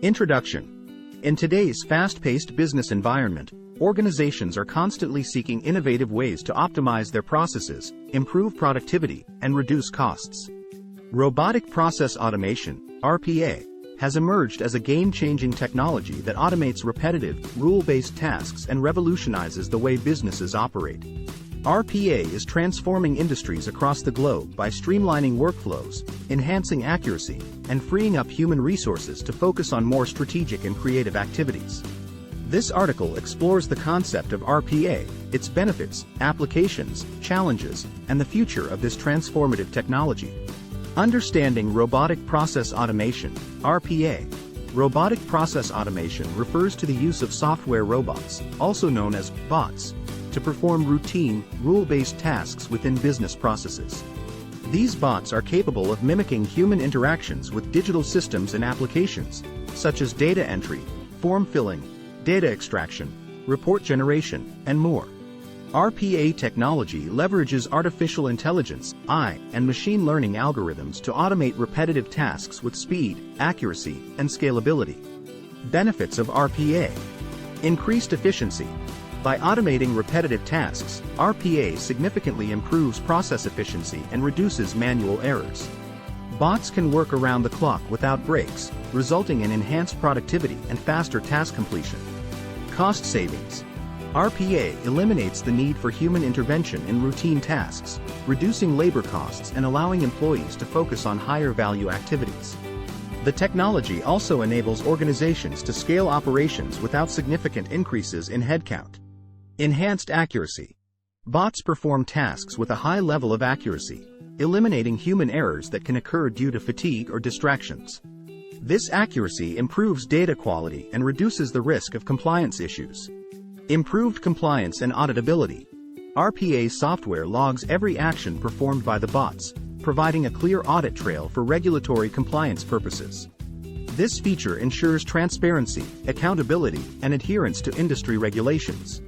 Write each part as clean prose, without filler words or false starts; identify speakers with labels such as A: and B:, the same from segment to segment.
A: Introduction. In today's fast-paced business environment, organizations are constantly seeking innovative ways to optimize their processes, improve productivity, and reduce costs. Robotic process automation, RPA, has emerged as a game-changing technology that automates repetitive, rule-based tasks and revolutionizes the way businesses operate. RPA is transforming industries across the globe by streamlining workflows, enhancing accuracy, and freeing up human resources to focus on more strategic and creative activities. This article explores the concept of RPA, its benefits, applications, challenges, and the future of this transformative technology. Understanding Robotic Process Automation, RPA. Robotic process automation refers to the use of software robots, also known as bots, to perform routine, rule-based tasks within business processes. These bots are capable of mimicking human interactions with digital systems and applications, such as data entry, form filling, data extraction, report generation, and more. RPA technology leverages artificial intelligence, AI, and machine learning algorithms to automate repetitive tasks with speed, accuracy, and scalability. Benefits of RPA. Increased efficiency. By automating repetitive tasks, RPA significantly improves process efficiency and reduces manual errors. Bots can work around the clock without breaks, resulting in enhanced productivity and faster task completion. Cost savings. RPA eliminates the need for human intervention in routine tasks, reducing labor costs and allowing employees to focus on higher-value activities. The technology also enables organizations to scale operations without significant increases in headcount. Enhanced accuracy. Bots perform tasks with a high level of accuracy, eliminating human errors that can occur due to fatigue or distractions. This accuracy improves data quality and reduces the risk of compliance issues. Improved compliance and auditability. RPA software logs every action performed by the bots, providing a clear audit trail for regulatory compliance purposes. This feature ensures transparency, accountability, and adherence to industry regulations.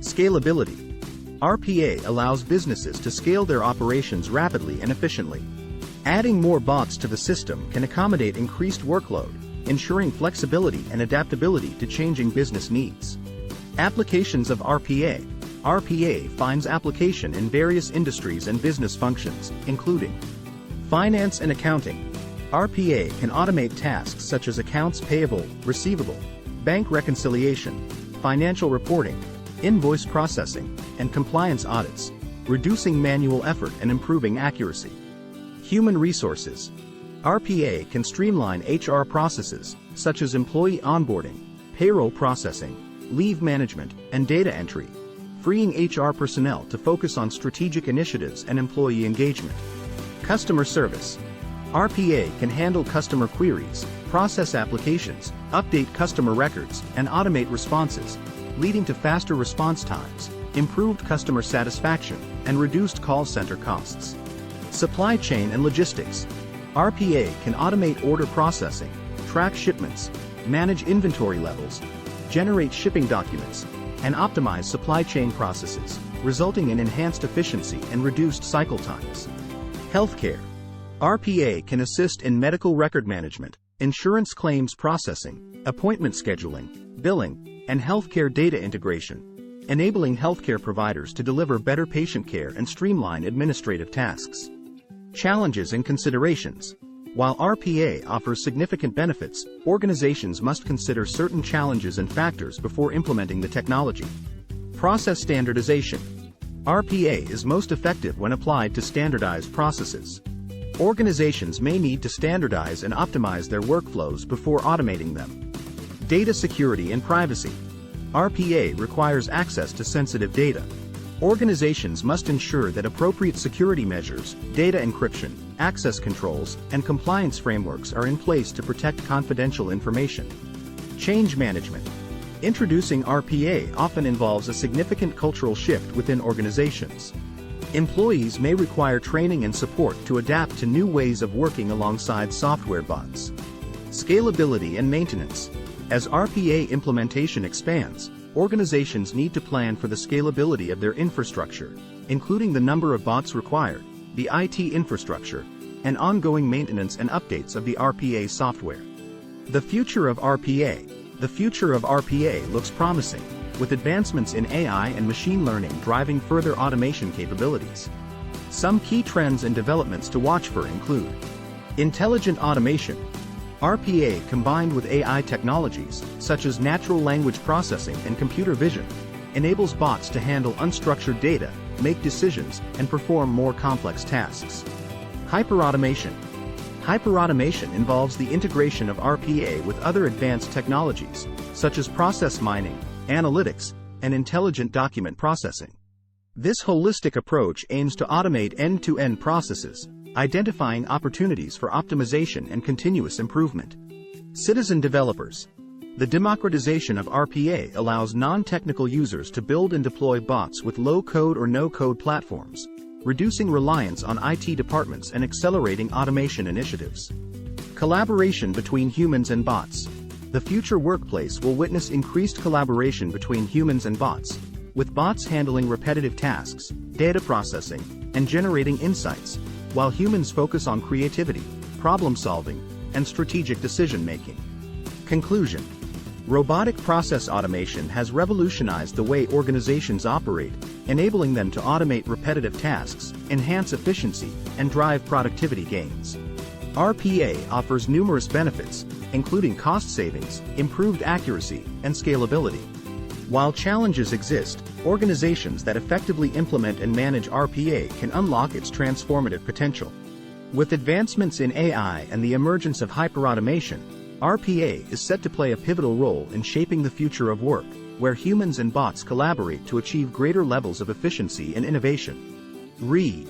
A: Scalability. RPA allows businesses to scale their operations rapidly and efficiently. Adding more bots to the system can accommodate increased workload, ensuring flexibility and adaptability to changing business needs. Applications of RPA. RPA finds application in various industries and business functions, including finance and accounting. RPA can automate tasks such as accounts payable, receivable, bank reconciliation, financial reporting, invoice processing, and compliance audits, reducing manual effort and improving accuracy. Human resources. RPA can streamline HR processes, such as employee onboarding, payroll processing, leave management, and data entry, freeing HR personnel to focus on strategic initiatives and employee engagement. Customer service. RPA can handle customer queries, process applications, update customer records, and automate responses, leading to faster response times, improved customer satisfaction, and reduced call center costs. Supply chain and logistics. RPA can automate order processing, track shipments, manage inventory levels, generate shipping documents, and optimize supply chain processes, resulting in enhanced efficiency and reduced cycle times. Healthcare. RPA can assist in medical record management, insurance claims processing, appointment scheduling, billing, and healthcare data integration, enabling healthcare providers to deliver better patient care and streamline administrative tasks. Challenges and considerations. While RPA offers significant benefits, organizations must consider certain challenges and factors before implementing the technology. Process standardization. RPA is most effective when applied to standardized processes. Organizations may need to standardize and optimize their workflows before automating them. Data security and privacy. RPA requires access to sensitive data. Organizations must ensure that appropriate security measures, data encryption, access controls, and compliance frameworks are in place to protect confidential information. Change management. Introducing RPA often involves a significant cultural shift within organizations. Employees may require training and support to adapt to new ways of working alongside software bots. Scalability and maintenance. As RPA implementation expands, organizations need to plan for the scalability of their infrastructure, including the number of bots required, the IT infrastructure, and ongoing maintenance and updates of the RPA software. The future of RPA. The future of RPA looks promising, with advancements in AI and machine learning driving further automation capabilities. Some key trends and developments to watch for include intelligent automation. RPA combined with AI technologies, such as natural language processing and computer vision, enables bots to handle unstructured data, make decisions, and perform more complex tasks. Hyperautomation. Hyperautomation involves the integration of RPA with other advanced technologies, such as process mining, analytics, and intelligent document processing. This holistic approach aims to automate end-to-end processes, identifying opportunities for optimization and continuous improvement. Citizen developers. The democratization of RPA allows non-technical users to build and deploy bots with low-code or no-code platforms, reducing reliance on IT departments and accelerating automation initiatives. Collaboration between humans and bots. The future workplace will witness increased collaboration between humans and bots, with bots handling repetitive tasks, data processing, and generating insights, while humans focus on creativity, problem-solving, and strategic decision-making. Conclusion. Robotic process automation has revolutionized the way organizations operate, enabling them to automate repetitive tasks, enhance efficiency, and drive productivity gains. RPA offers numerous benefits, including cost savings, improved accuracy, and scalability. While challenges exist, organizations that effectively implement and manage RPA can unlock its transformative potential. With advancements in AI and the emergence of hyperautomation, RPA is set to play a pivotal role in shaping the future of work, where humans and bots collaborate to achieve greater levels of efficiency and innovation. Read.